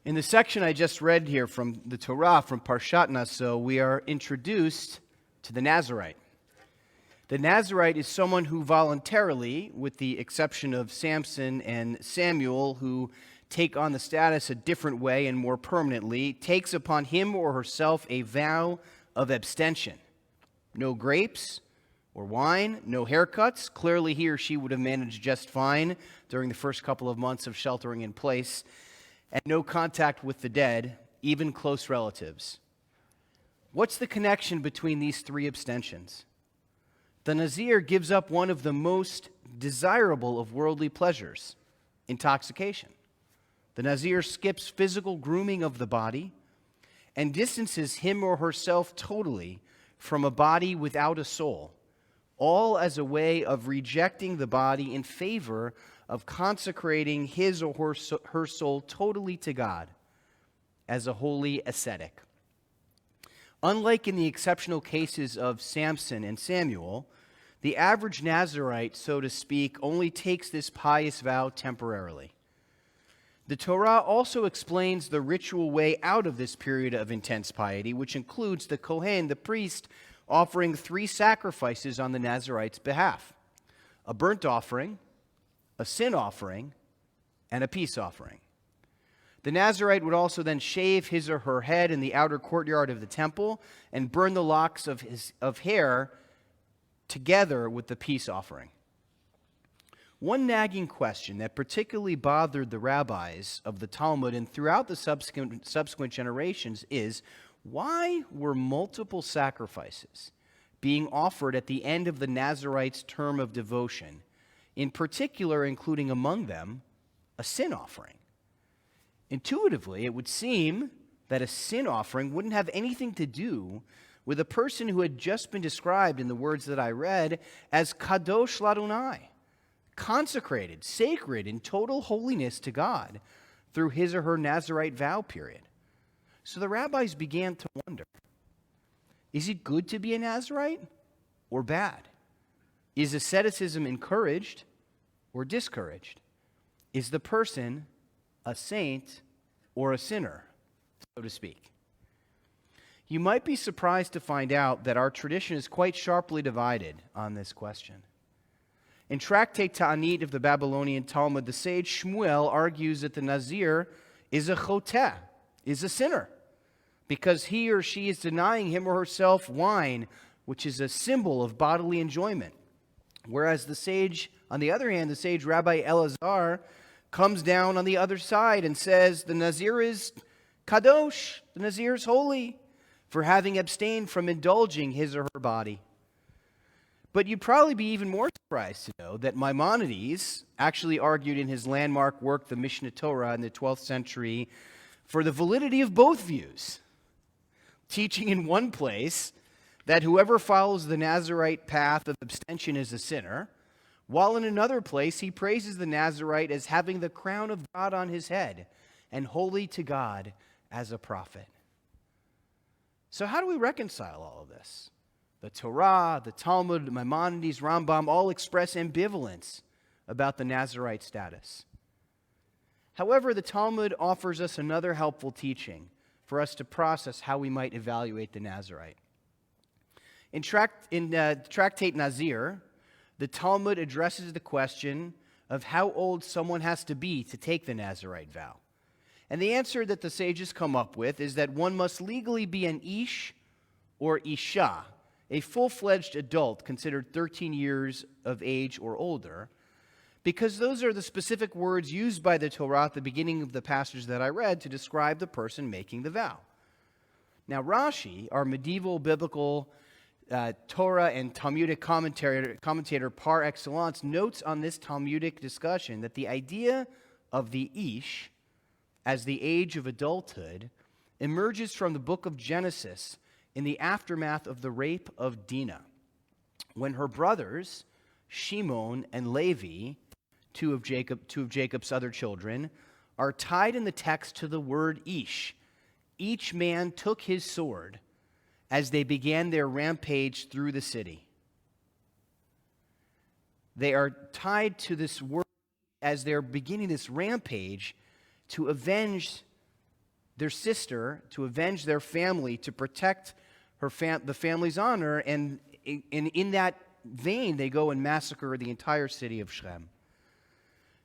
In the section I just read here from the Torah, from Parshat Naso, we are introduced to the Nazirite. The Nazirite is someone who voluntarily, with the exception of Samson and Samuel, who take on the status a different way and more permanently, takes upon him or herself a vow of abstention. No grapes or wine, no haircuts. Clearly he or she would have managed just fine during the first couple of months of sheltering in place. And no contact with the dead, even close relatives. What's the connection between these three abstentions? The Nazir gives up one of the most desirable of worldly pleasures, intoxication. The Nazir skips physical grooming of the body and distances him or herself totally from a body without a soul, all as a way of rejecting the body in favor of consecrating his or her soul totally to God as a holy ascetic. Unlike in the exceptional cases of Samson and Samuel, the average Nazirite, so to speak, only takes this pious vow temporarily. The Torah also explains the ritual way out of this period of intense piety, which includes the Kohen, the priest, offering 3 sacrifices on the Nazirite's behalf: a burnt offering, a sin offering, and a peace offering. The Nazirite would also then shave his or her head in the outer courtyard of the temple and burn the locks of hair together with the peace offering. One nagging question that particularly bothered the rabbis of the Talmud and throughout the subsequent generations is, why were multiple sacrifices being offered at the end of the Nazirite's term of devotion, in particular including among them a sin offering? Intuitively, it would seem that a sin offering wouldn't have anything to do with a person who had just been described in the words that I read as kadosh ladonai, consecrated, sacred, in total holiness to God through his or her Nazirite vow period. So the rabbis began to wonder, is it good to be a Nazirite or bad? Is asceticism encouraged or discouraged? Is the person a saint or a sinner, so to speak? You might be surprised to find out that our tradition is quite sharply divided on this question. In Tractate Ta'anit of the Babylonian Talmud, the sage Shmuel argues that the Nazir is a choteh, is a sinner, because he or she is denying him or herself wine, which is a symbol of bodily enjoyment. Whereas the sage, on the other hand, the sage Rabbi Elazar comes down on the other side and says the Nazir is kadosh, the Nazir is holy, for having abstained from indulging his or her body. But you'd probably be even more surprised to know that Maimonides actually argued in his landmark work, the Mishneh Torah, in the 12th century, for the validity of both views, teaching in one place that whoever follows the Nazirite path of abstention is a sinner, while in another place he praises the Nazirite as having the crown of God on his head and holy to God as a prophet. So how do we reconcile all of this? The Torah, the Talmud, Maimonides, Rambam all express ambivalence about the Nazirite status. However, the Talmud offers us another helpful teaching for us to process how we might evaluate the Nazirite. In Tractate Nazir, the Talmud addresses the question of how old someone has to be to take the Nazirite vow. And the answer that the sages come up with is that one must legally be an ish or isha, a full-fledged adult considered 13 years of age or older, because those are the specific words used by the Torah at the beginning of the passage that I read to describe the person making the vow. Now Rashi, our medieval biblical Torah and Talmudic commentator par excellence, notes on this Talmudic discussion that the idea of the ish as the age of adulthood emerges from the book of Genesis in the aftermath of the rape of Dinah, when her brothers, Shimon and Levi, two of Jacob's other children, are tied in the text to the word ish. Each man took his sword as they began their rampage through the city. They are tied to this word as they're beginning this rampage to avenge their sister, to avenge their family, to protect the family's honor, and in that vein, they go and massacre the entire city of Shem.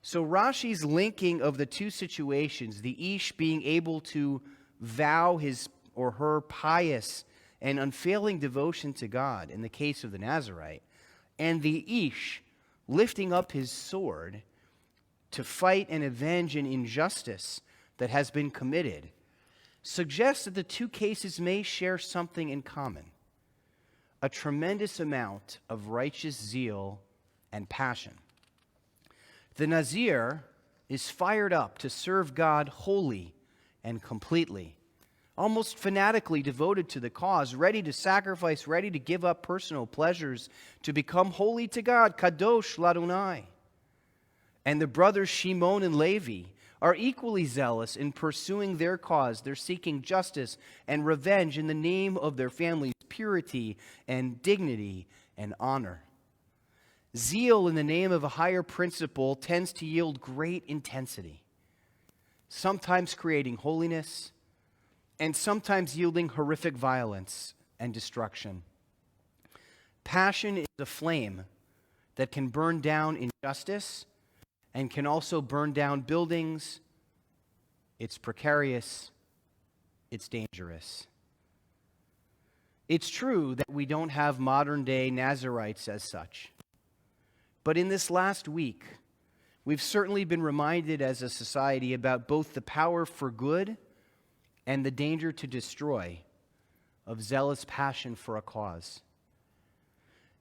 So Rashi's linking of the two situations, the Ish being able to vow his or her pious and unfailing devotion to God in the case of the Nazirite, and the Ish lifting up his sword to fight and avenge an injustice that has been committed, suggests that the two cases may share something in common: a tremendous amount of righteous zeal and passion. The Nazir is fired up to serve God wholly and completely, almost fanatically devoted to the cause, ready to sacrifice, ready to give up personal pleasures to become holy to God, Kadosh Ladonai. And the brothers Shimon and Levi are equally zealous in pursuing their cause. They're seeking justice and revenge in the name of their family's purity and dignity and honor. Zeal in the name of a higher principle tends to yield great intensity, sometimes creating holiness, and sometimes yielding horrific violence and destruction. Passion is a flame that can burn down injustice and can also burn down buildings. It's precarious. It's dangerous. It's true that we don't have modern-day Nazirites as such. But in this last week, we've certainly been reminded as a society about both the power for good and the danger to destroy of zealous passion for a cause.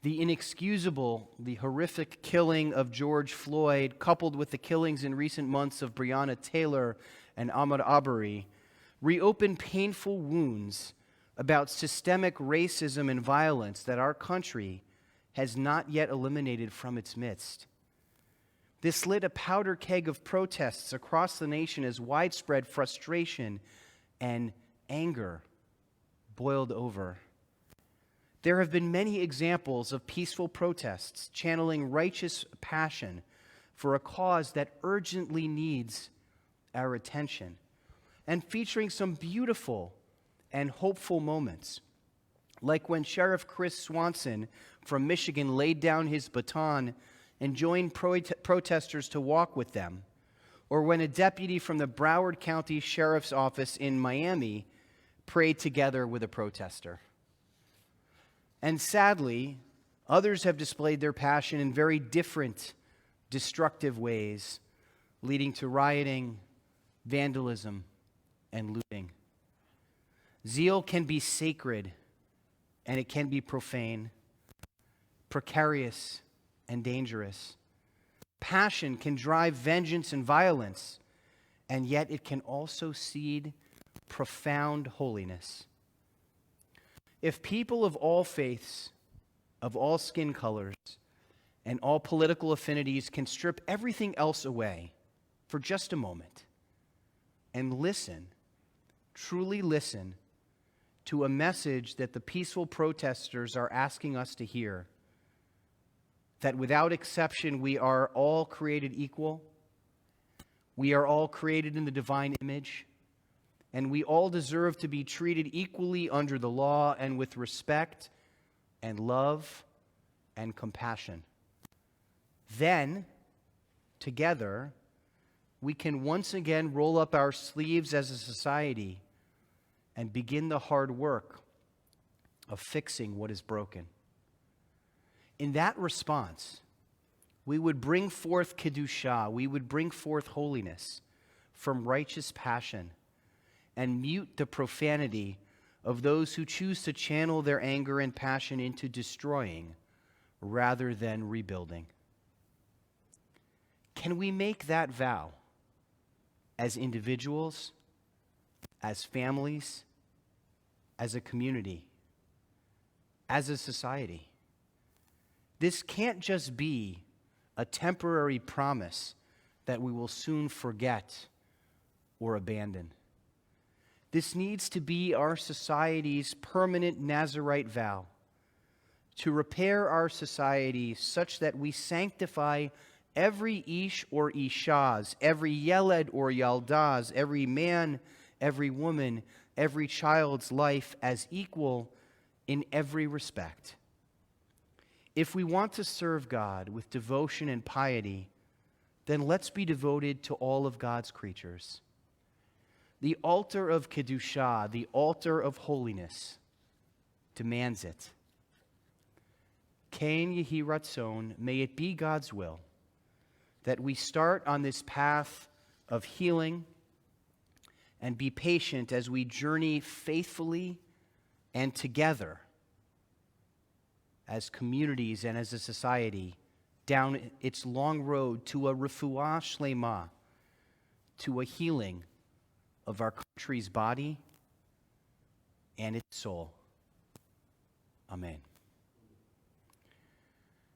The inexcusable, the horrific killing of George Floyd, coupled with the killings in recent months of Breonna Taylor and Ahmaud Arbery, reopened painful wounds about systemic racism and violence that our country has not yet eliminated from its midst. This lit a powder keg of protests across the nation as widespread frustration and anger boiled over. There have been many examples of peaceful protests channeling righteous passion for a cause that urgently needs our attention, and featuring some beautiful and hopeful moments, like when Sheriff Chris Swanson from Michigan laid down his baton and joined protesters to walk with them, or when a deputy from the Broward County Sheriff's Office in Miami prayed together with a protester. And sadly, others have displayed their passion in very different, destructive ways, leading to rioting, vandalism, and looting. Zeal can be sacred, and it can be profane, precarious, and dangerous. Passion can drive vengeance and violence, and yet it can also seed profound holiness. If people of all faiths, of all skin colors, and all political affinities can strip everything else away for just a moment and listen, truly listen, to a message that the peaceful protesters are asking us to hear, that without exception we are all created equal, we are all created in the divine image, and we all deserve to be treated equally under the law and with respect and love and compassion. Then, together, we can once again roll up our sleeves as a society and begin the hard work of fixing what is broken. In that response, we would bring forth Kedusha, we would bring forth holiness from righteous passion, and mute the profanity of those who choose to channel their anger and passion into destroying rather than rebuilding. Can we make that vow as individuals, as families, as a community, as a society? This can't just be a temporary promise that we will soon forget or abandon. This needs to be our society's permanent Nazirite vow, to repair our society such that we sanctify every Ish or Ishaz, every Yeled or Yaldaz, every man, every woman, every child's life as equal in every respect. If we want to serve God with devotion and piety, then let's be devoted to all of God's creatures. The altar of Kedushah, the altar of holiness, demands it. Kain Yehi Ratzon, may it be God's will that we start on this path of healing and be patient as we journey faithfully and together as communities and as a society down its long road to a refuah shlema, to a healing of our country's body and its soul. Amen.